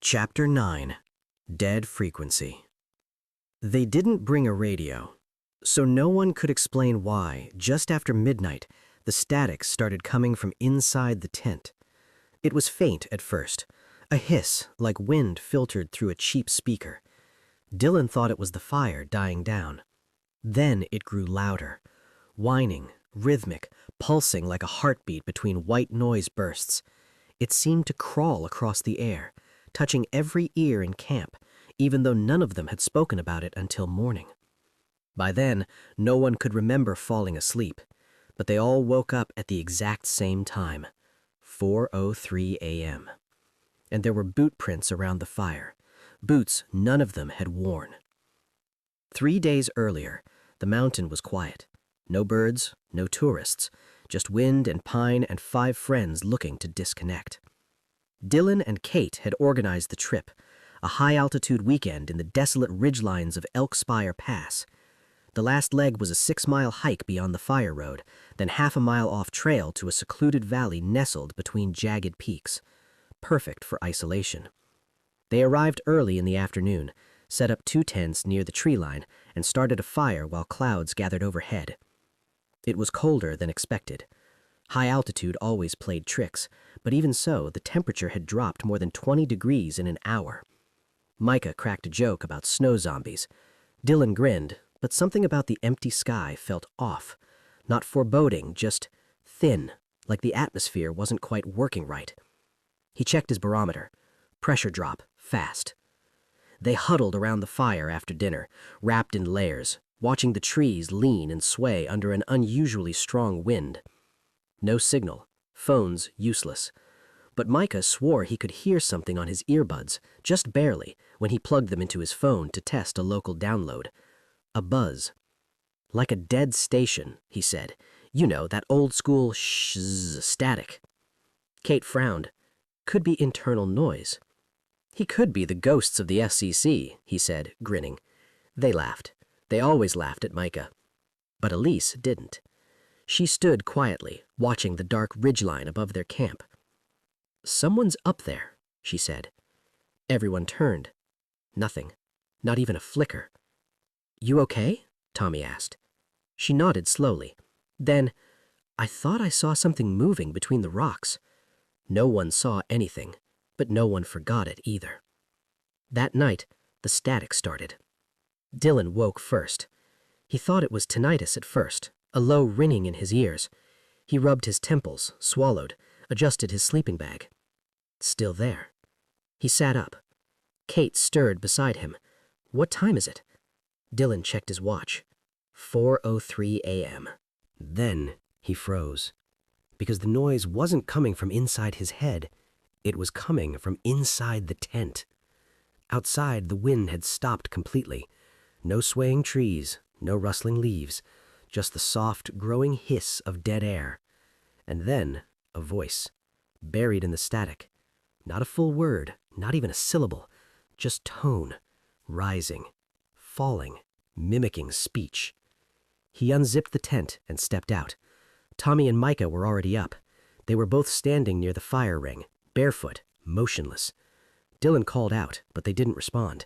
Chapter 9. Dead Frequency. They didn't bring a radio, so no one could explain why, just after midnight, the static started coming from inside the tent. It was faint at first, a hiss like wind filtered through a cheap speaker. Dylan thought it was the fire dying down. Then it grew louder, whining, rhythmic, pulsing like a heartbeat between white noise bursts. It seemed to crawl across the air, touching every ear in camp, even though none of them had spoken about it until morning. By then, no one could remember falling asleep, but they all woke up at the exact same time, 4:03 a.m. And there were boot prints around the fire, boots none of them had worn. 3 days earlier, the mountain was quiet. No birds, no tourists, just wind and pine and 5 friends looking to disconnect. Dylan and Kate had organized the trip, a high-altitude weekend in the desolate ridgelines of Elk Spire Pass. The last leg was a 6-mile hike beyond the fire road, then half a mile off trail to a secluded valley nestled between jagged peaks, perfect for isolation. They arrived early in the afternoon, set up 2 tents near the tree line, and started a fire while clouds gathered overhead. It was colder than expected. High altitude always played tricks, but even so, the temperature had dropped more than 20 degrees in an hour. Micah cracked a joke about snow zombies. Dylan grinned, but something about the empty sky felt off. Not foreboding, just thin, like the atmosphere wasn't quite working right. He checked his barometer. Pressure drop, fast. They huddled around the fire after dinner, wrapped in layers, watching the trees lean and sway under an unusually strong wind. No signal, phones useless. But Micah swore he could hear something on his earbuds, just barely, when he plugged them into his phone to test a local download. A buzz. Like a dead station, he said. You know, that old-school shh static. Kate frowned. Could be internal noise. He could be the ghosts of the FCC, he said, grinning. They laughed. They always laughed at Micah. But Elise didn't. She stood quietly, watching the dark ridgeline above their camp. Someone's up there, she said. Everyone turned. Nothing. Not even a flicker. You okay? Tommy asked. She nodded slowly. Then, I thought I saw something moving between the rocks. No one saw anything, but no one forgot it either. That night, the static started. Dylan woke first. He thought it was tinnitus at first, a low ringing in his ears. He rubbed his temples, swallowed, adjusted his sleeping bag. Still there. He sat up. Kate stirred beside him. What time is it? Dylan checked his watch. 4:03 a.m. Then he froze, because the noise wasn't coming from inside his head. It was coming from inside the tent. Outside, the wind had stopped completely. No swaying trees, no rustling leaves, just the soft, growing hiss of dead air. And then, a voice, buried in the static. Not a full word, not even a syllable, just tone, rising, falling, mimicking speech. He unzipped the tent and stepped out. Tommy and Micah were already up. They were both standing near the fire ring, barefoot, motionless. Dylan called out, but they didn't respond.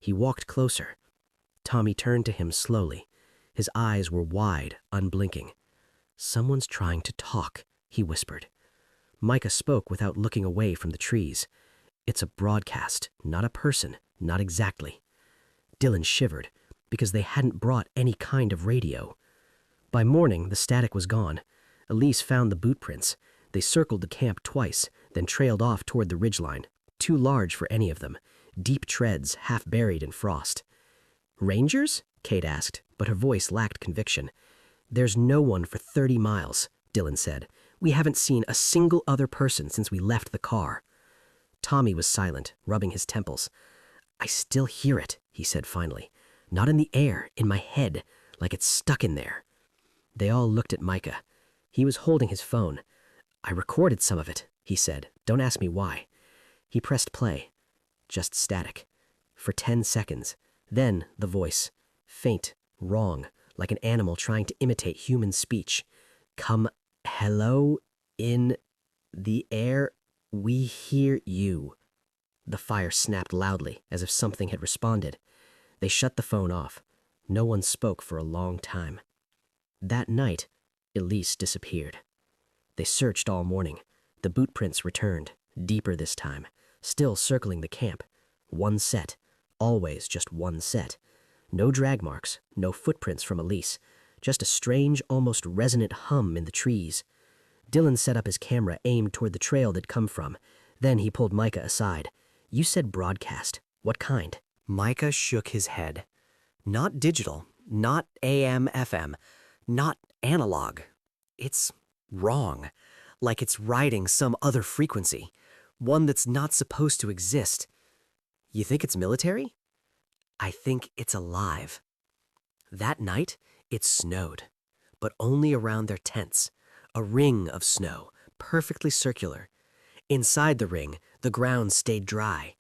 He walked closer. Tommy turned to him slowly. His eyes were wide, unblinking. Someone's trying to talk, he whispered. Micah spoke without looking away from the trees. It's a broadcast, not a person, not exactly. Dylan shivered, because they hadn't brought any kind of radio. By morning, the static was gone. Elise found the boot prints. They circled the camp twice, then trailed off toward the ridgeline, too large for any of them, deep treads half buried in frost. Rangers? Kate asked, but her voice lacked conviction. There's no one for 30 miles, Dylan said. We haven't seen a single other person since we left the car. Tommy was silent, rubbing his temples. I still hear it, he said finally. Not in the air, in my head, like it's stuck in there. They all looked at Micah. He was holding his phone. I recorded some of it, he said. Don't ask me why. He pressed play. Just static. For 10 seconds. Then the voice. Faint, wrong, like an animal trying to imitate human speech. Come, hello, in the air, we hear you. The fire snapped loudly, as if something had responded. They shut the phone off. No one spoke for a long time. That night, Elise disappeared. They searched all morning. The boot prints returned, deeper this time, still circling the camp. One set, always just one set. No drag marks, no footprints from Elise, just a strange, almost resonant hum in the trees. Dylan set up his camera aimed toward the trail they'd come from. Then he pulled Micah aside. "You said broadcast. What kind?" Micah shook his head. "Not digital, not AM, FM, not analog. It's wrong, like it's riding some other frequency, one that's not supposed to exist. You think it's military?" "I think it's alive." That night, it snowed, but only around their tents. A ring of snow, perfectly circular. Inside the ring, the ground stayed dry.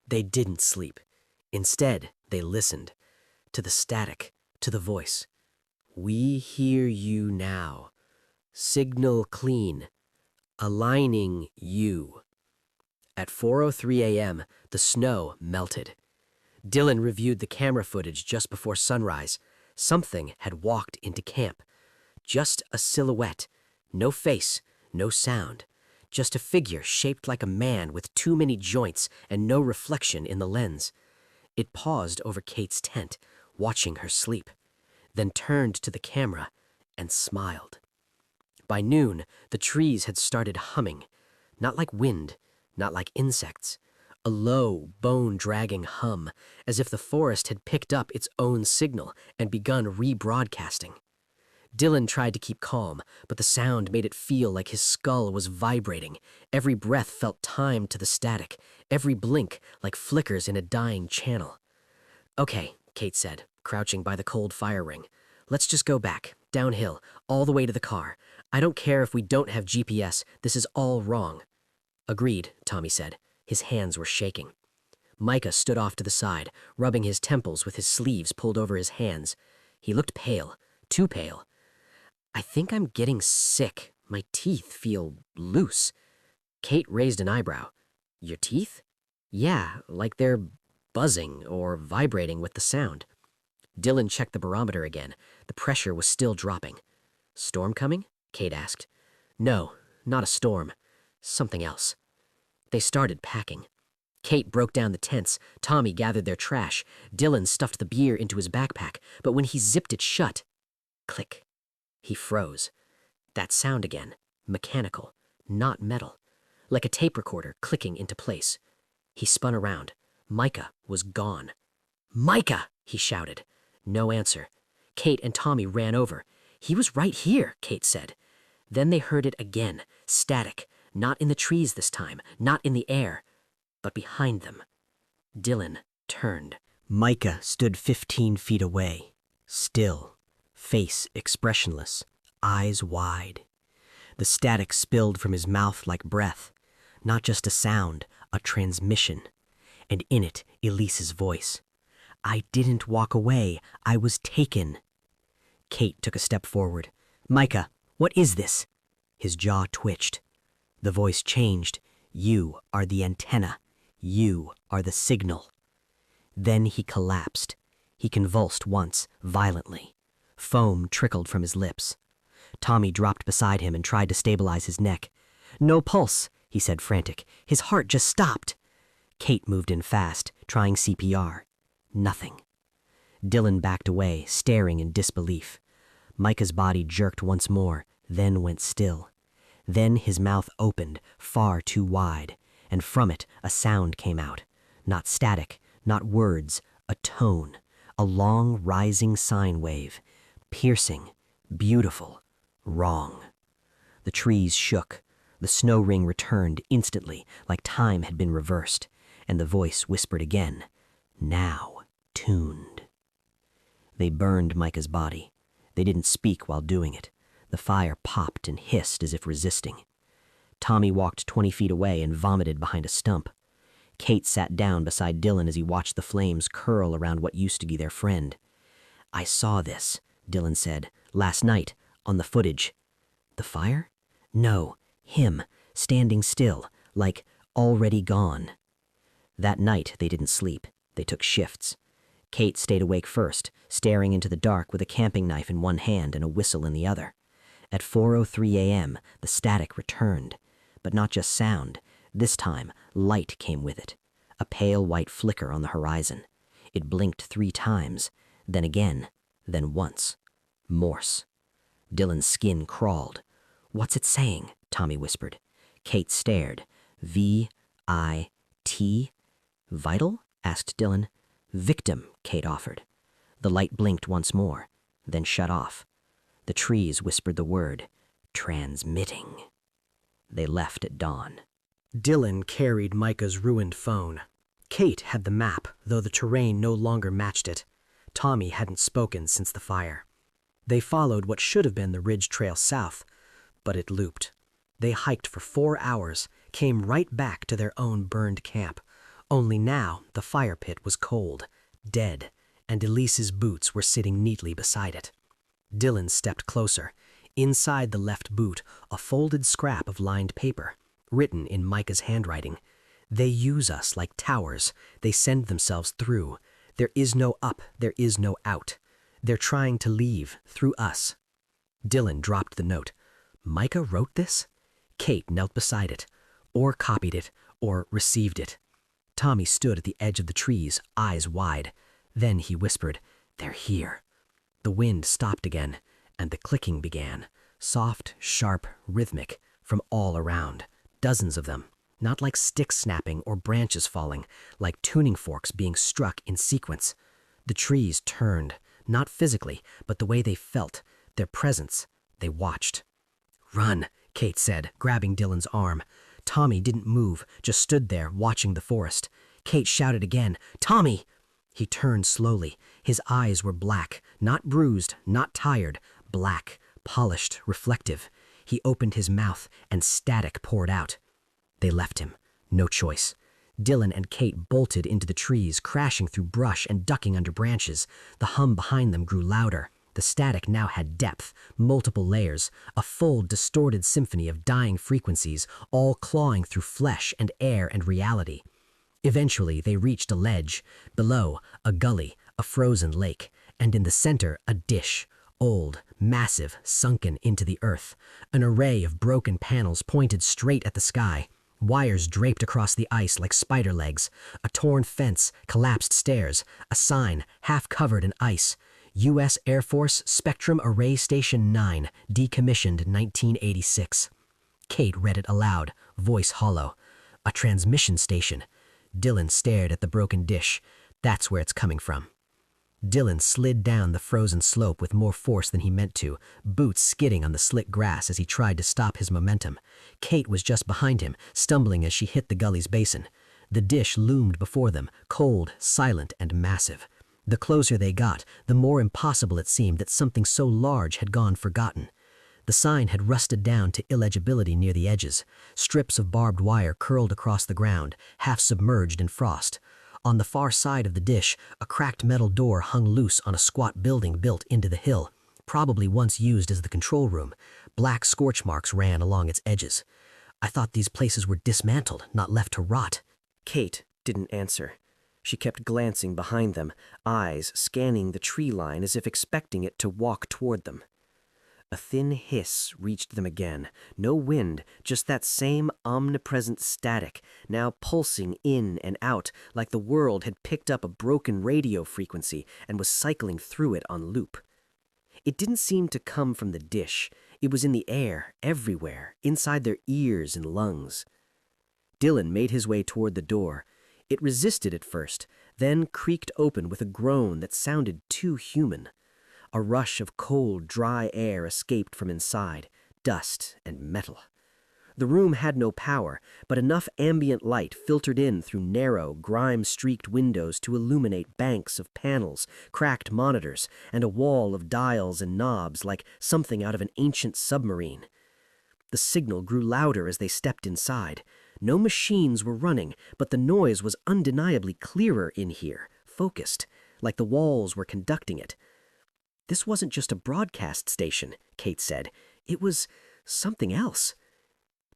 They didn't sleep. Instead, they listened. To the static, to the voice. "We hear you now. Signal clean. Aligning you." At 4:03 a.m., the snow melted. Dylan reviewed the camera footage just before sunrise. Something had walked into camp. Just a silhouette. No face, no sound. Just a figure shaped like a man with too many joints and no reflection in the lens. It paused over Kate's tent, watching her sleep, then turned to the camera and smiled. By noon, the trees had started humming. Not like wind, not like insects. A low, bone-dragging hum, as if the forest had picked up its own signal and begun rebroadcasting. Dylan tried to keep calm, but the sound made it feel like his skull was vibrating. Every breath felt timed to the static, every blink like flickers in a dying channel. "Okay," Kate said, crouching by the cold fire ring. "Let's just go back, downhill, all the way to the car. I don't care if we don't have GPS, this is all wrong." "Agreed," Tommy said. His hands were shaking. Micah stood off to the side, rubbing his temples with his sleeves pulled over his hands. He looked pale, too pale. "I think I'm getting sick. My teeth feel loose." Kate raised an eyebrow. "Your teeth?" "Yeah, like they're buzzing or vibrating with the sound." Dylan checked the barometer again. The pressure was still dropping. "Storm coming?" Kate asked. "No, not a storm. Something else." They started packing. Kate broke down the tents. Tommy gathered their trash. Dylan stuffed the beer into his backpack, but when he zipped it shut, click. He froze. That sound again, mechanical, not metal, like a tape recorder clicking into place. He spun around. Micah was gone. "Micah!" he shouted. No answer. Kate and Tommy ran over. "He was right here," Kate said. Then they heard it again, static, not in the trees this time, not in the air, but behind them. Dylan turned. Micah stood 15 feet away, still, face expressionless, eyes wide. The static spilled from his mouth like breath, not just a sound, a transmission, and in it, Elise's voice. "I didn't walk away, I was taken." Kate took a step forward. "Micah, what is this?" His jaw twitched. The voice changed. "You are the antenna. You are the signal." Then he collapsed. He convulsed once, violently. Foam trickled from his lips. Tommy dropped beside him and tried to stabilize his neck. "No pulse," he said, frantic. "His heart just stopped." Kate moved in fast, trying CPR. Nothing. Dylan backed away, staring in disbelief. Micah's body jerked once more, then went still. Then his mouth opened, far too wide, and from it a sound came out. Not static, not words, a tone, a long rising sine wave. Piercing, beautiful, wrong. The trees shook. The snow ring returned instantly, like time had been reversed, and the voice whispered again, now tuned. They burned Micah's body. They didn't speak while doing it. The fire popped and hissed as if resisting. Tommy walked 20 feet away and vomited behind a stump. Kate sat down beside Dylan as he watched the flames curl around what used to be their friend. "I saw this," Dylan said, "last night, on the footage." "The fire?" "No, him, standing still, like already gone." That night, they didn't sleep. They took shifts. Kate stayed awake first, staring into the dark with a camping knife in one hand and a whistle in the other. At 4:03 a.m., the static returned. But not just sound. This time, light came with it. A pale white flicker on the horizon. It blinked 3 times, then again, then once. Morse. Dylan's skin crawled. "What's it saying?" Tommy whispered. Kate stared. V-I-T? Vital? Asked Dylan. Victim, Kate offered. The light blinked once more, then shut off. The trees whispered the word, transmitting. They left at dawn. Dylan carried Micah's ruined phone. Kate had the map, though the terrain no longer matched it. Tommy hadn't spoken since the fire. They followed what should have been the ridge trail south, but it looped. They hiked for 4 hours, came right back to their own burned camp. Only now the fire pit was cold, dead, and Elise's boots were sitting neatly beside it. Dylan stepped closer. Inside the left boot, a folded scrap of lined paper, written in Micah's handwriting. "They use us like towers. They send themselves through. There is no up, there is no out. They're trying to leave, through us." Dylan dropped the note. Micah wrote this? Kate knelt beside it, or copied it, or received it. Tommy stood at the edge of the trees, eyes wide. Then he whispered, "They're here." The wind stopped again, and the clicking began, soft, sharp, rhythmic, from all around. Dozens of them, not like sticks snapping or branches falling, like tuning forks being struck in sequence. The trees turned, not physically, but the way they felt, their presence. They watched. "Run," Kate said, grabbing Dylan's arm. Tommy didn't move, just stood there, watching the forest. Kate shouted again, "Tommy!" He turned slowly. His eyes were black, not bruised, not tired, black, polished, reflective. He opened his mouth, and static poured out. They left him. No choice. Dylan and Kate bolted into the trees, crashing through brush and ducking under branches. The hum behind them grew louder. The static now had depth, multiple layers, a full, distorted symphony of dying frequencies, all clawing through flesh and air and reality. Eventually, they reached a ledge. Below, a gully, a frozen lake, and in the center, a dish, old, massive, sunken into the earth. An array of broken panels pointed straight at the sky. Wires draped across the ice like spider legs. A torn fence, collapsed stairs, a sign half covered in ice. U.S. Air Force Spectrum Array Station 9, decommissioned 1986. Kate read it aloud, voice hollow. A transmission station. Dylan stared at the broken dish. That's where it's coming from. Dylan slid down the frozen slope with more force than he meant to, boots skidding on the slick grass as he tried to stop his momentum. Kate was just behind him, stumbling as she hit the gully's basin. The dish loomed before them, cold, silent, and massive. The closer they got, the more impossible it seemed that something so large had gone forgotten. The sign had rusted down to illegibility near the edges. Strips of barbed wire curled across the ground, half submerged in frost. On the far side of the dish, a cracked metal door hung loose on a squat building built into the hill, probably once used as the control room. Black scorch marks ran along its edges. "I thought these places were dismantled, not left to rot." Kate didn't answer. She kept glancing behind them, eyes scanning the tree line as if expecting it to walk toward them. A thin hiss reached them again. No wind, just that same omnipresent static, now pulsing in and out like the world had picked up a broken radio frequency and was cycling through it on loop. It didn't seem to come from the dish. It was in the air, everywhere, inside their ears and lungs. Dylan made his way toward the door. It resisted at first, then creaked open with a groan that sounded too human. A rush of cold, dry air escaped from inside, dust and metal. The room had no power, but enough ambient light filtered in through narrow, grime-streaked windows to illuminate banks of panels, cracked monitors, and a wall of dials and knobs like something out of an ancient submarine. The signal grew louder as they stepped inside. No machines were running, but the noise was undeniably clearer in here, focused, like the walls were conducting it. This wasn't just a broadcast station, Kate said. It was something else.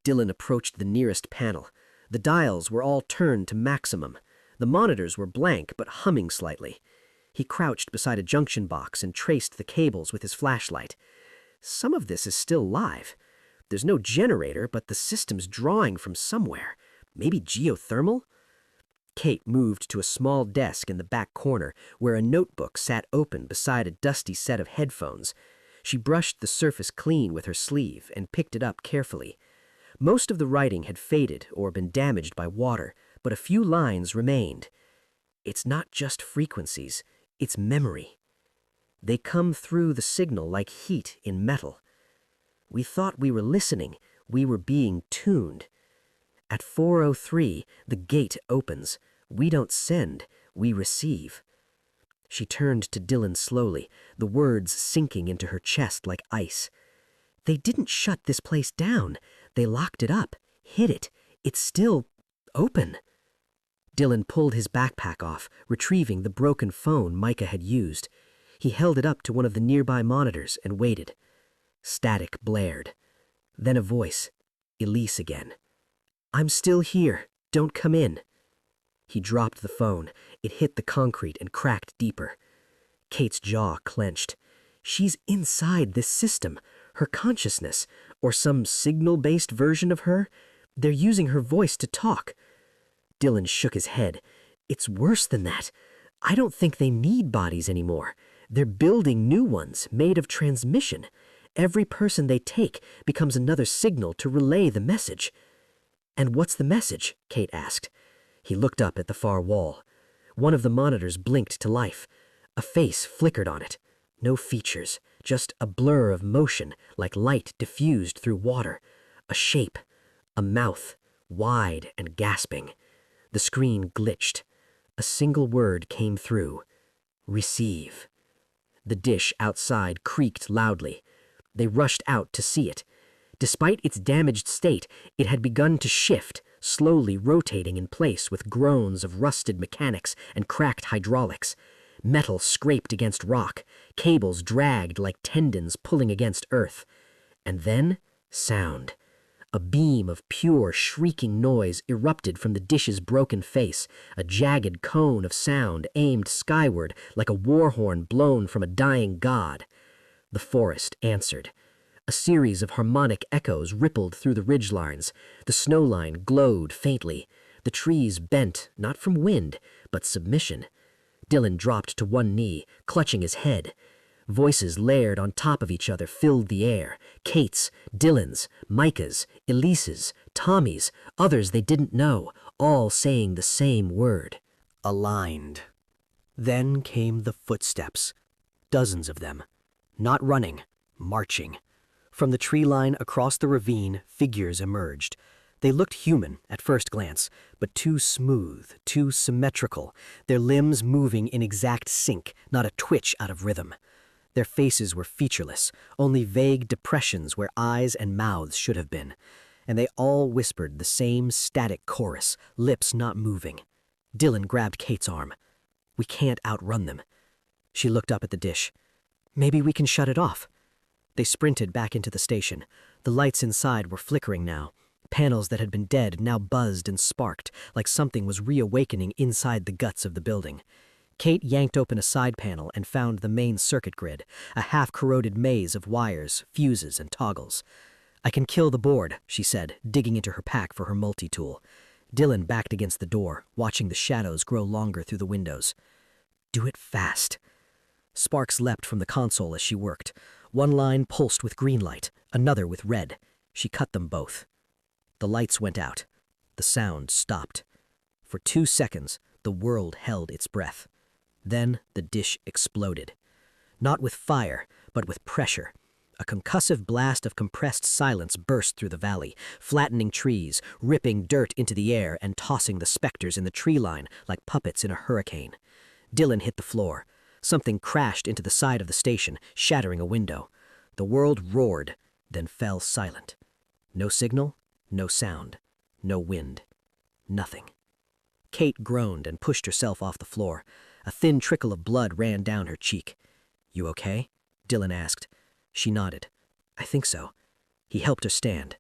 Dylan approached the nearest panel. The dials were all turned to maximum. The monitors were blank but humming slightly. He crouched beside a junction box and traced the cables with his flashlight. Some of this is still live. There's no generator, but the system's drawing from somewhere. Maybe geothermal? Kate moved to a small desk in the back corner where a notebook sat open beside a dusty set of headphones. She brushed the surface clean with her sleeve and picked it up carefully. Most of the writing had faded or been damaged by water, but a few lines remained. It's not just frequencies, it's memory. They come through the signal like heat in metal. We thought we were listening, we were being tuned. At 4:03, the gate opens. We don't send, we receive. She turned to Dylan slowly, the words sinking into her chest like ice. They didn't shut this place down. They locked it up, hid it. It's still open. Dylan pulled his backpack off, retrieving the broken phone Micah had used. He held it up to one of the nearby monitors and waited. Static blared. Then a voice. Elise again. "I'm still here. Don't come in." He dropped the phone. It hit the concrete and cracked deeper. Kate's jaw clenched. She's inside this system, her consciousness, or some signal-based version of her. They're using her voice to talk. Dylan shook his head. It's worse than that. I don't think they need bodies anymore. They're building new ones made of transmission. Every person they take becomes another signal to relay the message. "And what's the message?" Kate asked. He looked up at the far wall. One of the monitors blinked to life. A face flickered on it. No features, just a blur of motion like light diffused through water. A shape, a mouth, wide and gasping. The screen glitched. A single word came through. Receive. The dish outside creaked loudly. They rushed out to see it. Despite its damaged state, it had begun to shift, slowly rotating in place with groans of rusted mechanics and cracked hydraulics. Metal scraped against rock, cables dragged like tendons pulling against earth. And then, sound. A beam of pure, shrieking noise erupted from the dish's broken face, a jagged cone of sound aimed skyward like a war horn blown from a dying god. The forest answered. A series of harmonic echoes rippled through the ridgelines. The snowline glowed faintly. The trees bent, not from wind, but submission. Dylan dropped to one knee, clutching his head. Voices layered on top of each other filled the air. Kate's, Dylan's, Micah's, Elise's, Tommy's, others they didn't know, all saying the same word. Aligned. Then came the footsteps. Dozens of them. Not running, marching. From the tree line across the ravine, figures emerged. They looked human at first glance, but too smooth, too symmetrical, their limbs moving in exact sync, not a twitch out of rhythm. Their faces were featureless, only vague depressions where eyes and mouths should have been. And they all whispered the same static chorus, lips not moving. Dylan grabbed Kate's arm. "We can't outrun them." She looked up at the dish. "Maybe we can shut it off." They sprinted back into the station. The lights inside were flickering now. Panels that had been dead now buzzed and sparked, like something was reawakening inside the guts of the building. Kate yanked open a side panel and found the main circuit grid, a half-corroded maze of wires, fuses, and toggles. "I can kill the board," she said, digging into her pack for her multi-tool. Dylan backed against the door, watching the shadows grow longer through the windows. "Do it fast." Sparks leapt from the console as she worked. One line pulsed with green light, another with red. She cut them both. The lights went out. The sound stopped. For 2 seconds, the world held its breath. Then the dish exploded. Not with fire, but with pressure. A concussive blast of compressed silence burst through the valley, flattening trees, ripping dirt into the air and tossing the specters in the tree line like puppets in a hurricane. Dylan hit the floor. Something crashed into the side of the station, shattering a window. The world roared, then fell silent. No signal, no sound, no wind. Nothing. Kate groaned and pushed herself off the floor. A thin trickle of blood ran down her cheek. "You okay?" Dylan asked. She nodded. "I think so." He helped her stand.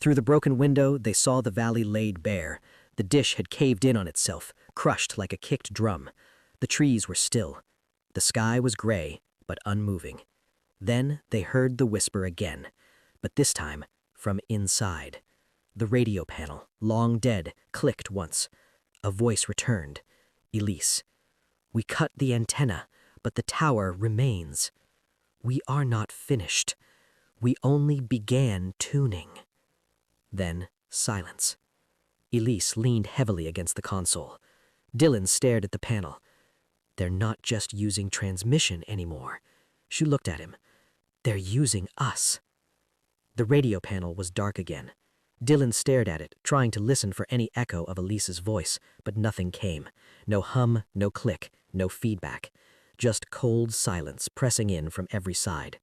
Through the broken window, they saw the valley laid bare. The dish had caved in on itself, crushed like a kicked drum. The trees were still. The sky was gray, but unmoving. Then they heard the whisper again, but this time from inside. The radio panel, long dead, clicked once. A voice returned. Elise. We cut the antenna, but the tower remains. We are not finished. We only began tuning. Then silence. Elise leaned heavily against the console. Dylan stared at the panel. They're not just using transmission anymore. She looked at him. They're using us. The radio panel was dark again. Dylan stared at it, trying to listen for any echo of Elise's voice, but nothing came. No hum, no click, no feedback. Just cold silence pressing in from every side.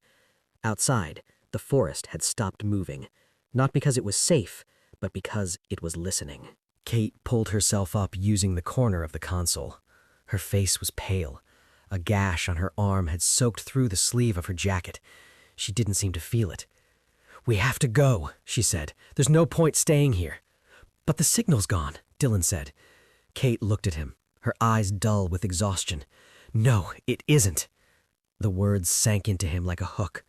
Outside, the forest had stopped moving. Not because it was safe, but because it was listening. Kate pulled herself up using the corner of the console. Her face was pale. A gash on her arm had soaked through the sleeve of her jacket. She didn't seem to feel it. We have to go, she said. There's no point staying here. But the signal's gone, Dylan said. Kate looked at him, her eyes dull with exhaustion. No, it isn't. The words sank into him like a hook.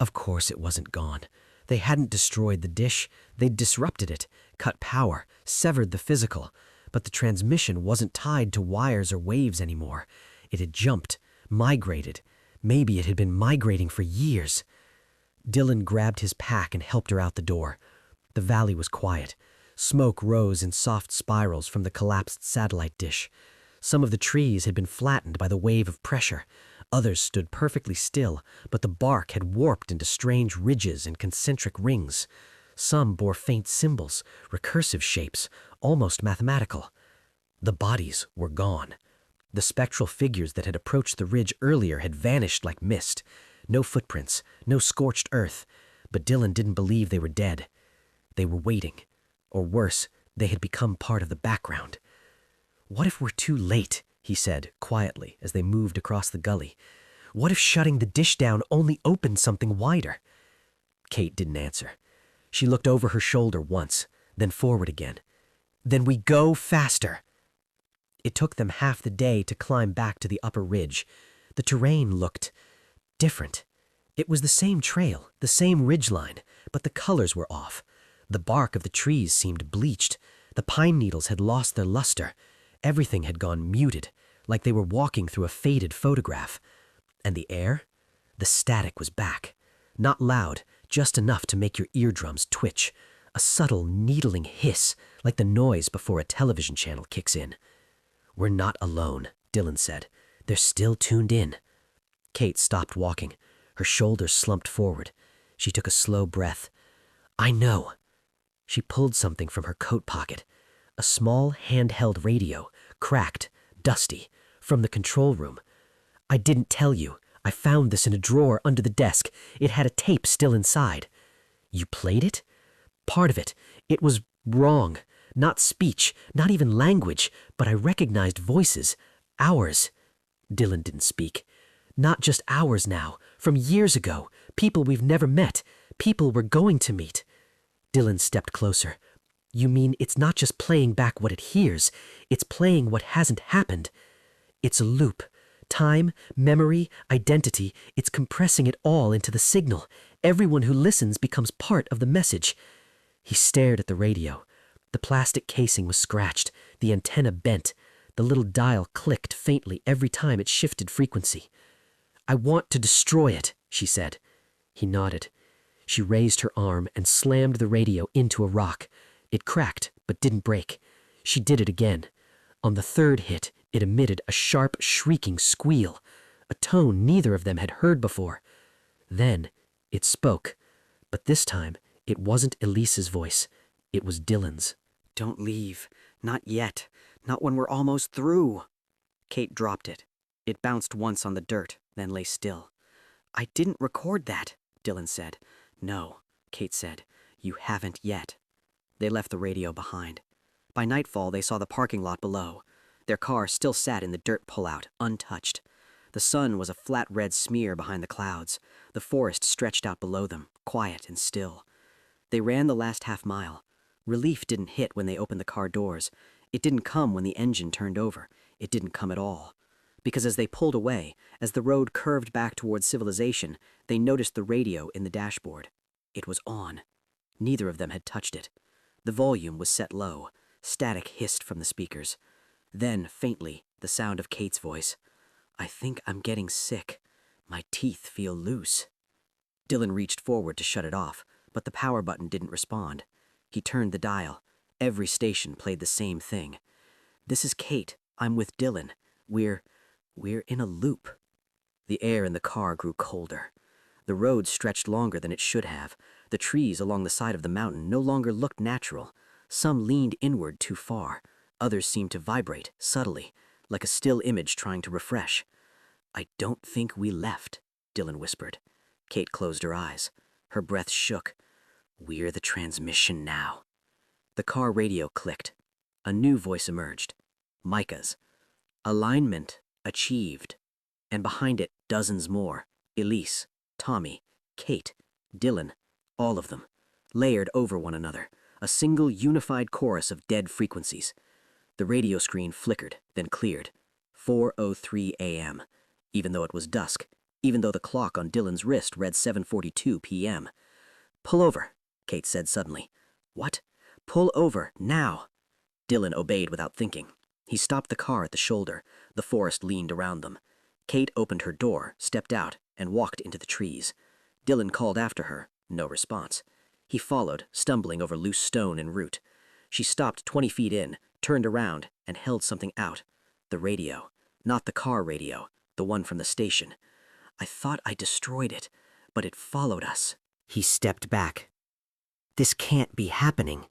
Of course it wasn't gone. They hadn't destroyed the dish. They'd disrupted it, cut power, severed the physical. But the transmission wasn't tied to wires or waves anymore. It had jumped, migrated. Maybe it had been migrating for years. Dylan grabbed his pack and helped her out the door. The valley was quiet. Smoke rose in soft spirals from the collapsed satellite dish. Some of the trees had been flattened by the wave of pressure. Others stood perfectly still, but the bark had warped into strange ridges and concentric rings. Some bore faint symbols, recursive shapes, almost mathematical. The bodies were gone. The spectral figures that had approached the ridge earlier had vanished like mist. No footprints, no scorched earth, but Dylan didn't believe they were dead. They were waiting. Or worse, they had become part of the background. What if we're too late, he said quietly as they moved across the gully. What if shutting the dish down only opened something wider? Kate didn't answer. She looked over her shoulder once, then forward again. Then we go faster. It took them half the day to climb back to the upper ridge. The terrain looked different. It was the same trail, the same ridgeline, but the colors were off. The bark of the trees seemed bleached. The pine needles had lost their luster. Everything had gone muted, like they were walking through a faded photograph. And the air? The static was back. Not loud, just enough to make your eardrums twitch. A subtle, needling hiss, like the noise before a television channel kicks in. We're not alone, Dylan said. They're still tuned in. Kate stopped walking. Her shoulders slumped forward. She took a slow breath. I know. She pulled something from her coat pocket. A small handheld radio, cracked, dusty, from the control room. I didn't tell you. I found this in a drawer under the desk. It had a tape still inside. You played it? Part of it. It was wrong. Not speech, not even language, but I recognized voices. Ours. Dylan didn't speak. Not just ours now, from years ago. People we've never met. People we're going to meet. Dylan stepped closer. You mean it's not just playing back what it hears, it's playing what hasn't happened. It's a loop. Time, memory, identity, it's compressing it all into the signal. Everyone who listens becomes part of the message. He stared at the radio. The plastic casing was scratched, the antenna bent. The little dial clicked faintly every time it shifted frequency. I want to destroy it, she said. He nodded. She raised her arm and slammed the radio into a rock. It cracked, but didn't break. She did it again. On the third hit, it emitted a sharp, shrieking squeal, a tone neither of them had heard before. Then it spoke, but this time it wasn't Elise's voice. It was Dylan's. Don't leave. Not yet. Not when we're almost through. Kate dropped it. It bounced once on the dirt, then lay still. I didn't record that, Dylan said. No, Kate said. You haven't yet. They left the radio behind. By nightfall, they saw the parking lot below. Their car still sat in the dirt pullout, untouched. The sun was a flat red smear behind the clouds. The forest stretched out below them, quiet and still. They ran the last half mile. Relief didn't hit when they opened the car doors. It didn't come when the engine turned over. It didn't come at all. Because as they pulled away, as the road curved back towards civilization, they noticed the radio in the dashboard. It was on. Neither of them had touched it. The volume was set low. Static hissed from the speakers. Then, faintly, the sound of Kate's voice. "I think I'm getting sick. My teeth feel loose." Dylan reached forward to shut it off, but the power button didn't respond. He turned the dial. Every station played the same thing. "This is Kate. I'm with Dylan. We're in a loop." The air in the car grew colder. The road stretched longer than it should have. The trees along the side of the mountain no longer looked natural. Some leaned inward too far. Others seemed to vibrate, subtly, like a still image trying to refresh. "I don't think we left," Dylan whispered. Kate closed her eyes. Her breath shook. "We're the transmission now." The car radio clicked. A new voice emerged. Micah's. "Alignment achieved." And behind it, dozens more. Elise, Tommy, Kate, Dylan, all of them, layered over one another, a single unified chorus of dead frequencies. The radio screen flickered, then cleared. 4:03 a.m., even though it was dusk, even though the clock on Dylan's wrist read 7:42 p.m. "Pull over," Kate said suddenly. "What?" "Pull over, now." Dylan obeyed without thinking. He stopped the car at the shoulder. The forest leaned around them. Kate opened her door, stepped out, and walked into the trees. Dylan called after her. No response. He followed, stumbling over loose stone and root. She stopped 20 feet in, turned around, and held something out. The radio. Not the car radio, the one from the station. "I thought I destroyed it, but it followed us." He stepped back. "This can't be happening."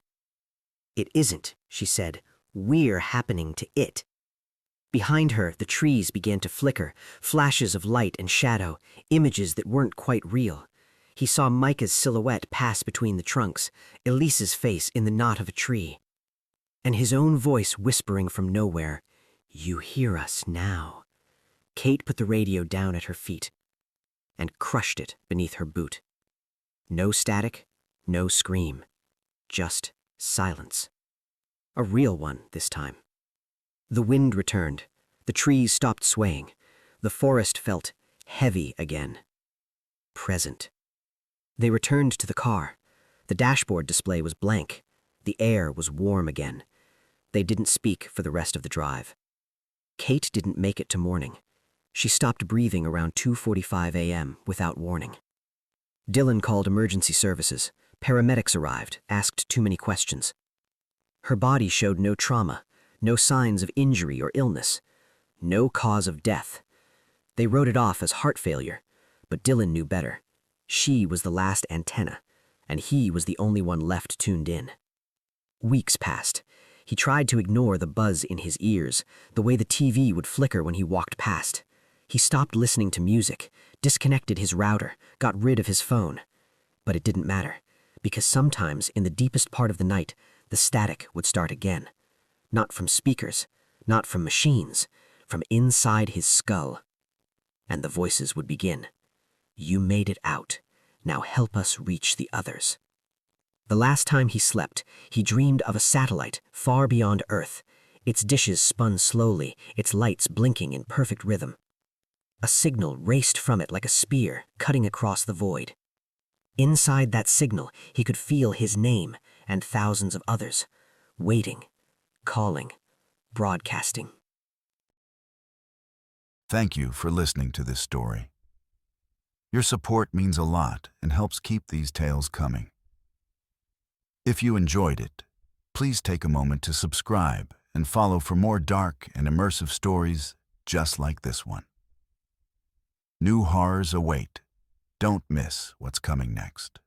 "It isn't," she said. "We're happening to it." Behind her, the trees began to flicker, flashes of light and shadow, images that weren't quite real. He saw Micah's silhouette pass between the trunks, Elise's face in the knot of a tree, and his own voice whispering from nowhere, "You hear us now." Kate put the radio down at her feet and crushed it beneath her boot. No static, no scream, just silence. A real one this time. The wind returned. The trees stopped swaying. The forest felt heavy again. Present. They returned to the car. The dashboard display was blank. The air was warm again. They didn't speak for the rest of the drive. Kate didn't make it to morning. She stopped breathing around 2:45 a.m. without warning. Dylan called emergency services. Paramedics arrived, asked too many questions. Her body showed no trauma, no signs of injury or illness, no cause of death. They wrote it off as heart failure, but Dylan knew better. She was the last antenna, and he was the only one left tuned in. Weeks passed. He tried to ignore the buzz in his ears, the way the TV would flicker when he walked past. He stopped listening to music, disconnected his router, got rid of his phone. But it didn't matter, because sometimes in the deepest part of the night, the static would start again. Not from speakers, not from machines, from inside his skull. And the voices would begin. "You made it out. Now help us reach the others." The last time he slept, he dreamed of a satellite far beyond Earth. Its dishes spun slowly, its lights blinking in perfect rhythm. A signal raced from it like a spear, cutting across the void. Inside that signal, he could feel his name and thousands of others, waiting, calling, broadcasting. Thank you for listening to this story. Your support means a lot and helps keep these tales coming. If you enjoyed it, please take a moment to subscribe and follow for more dark and immersive stories just like this one. New horrors await. Don't miss what's coming next.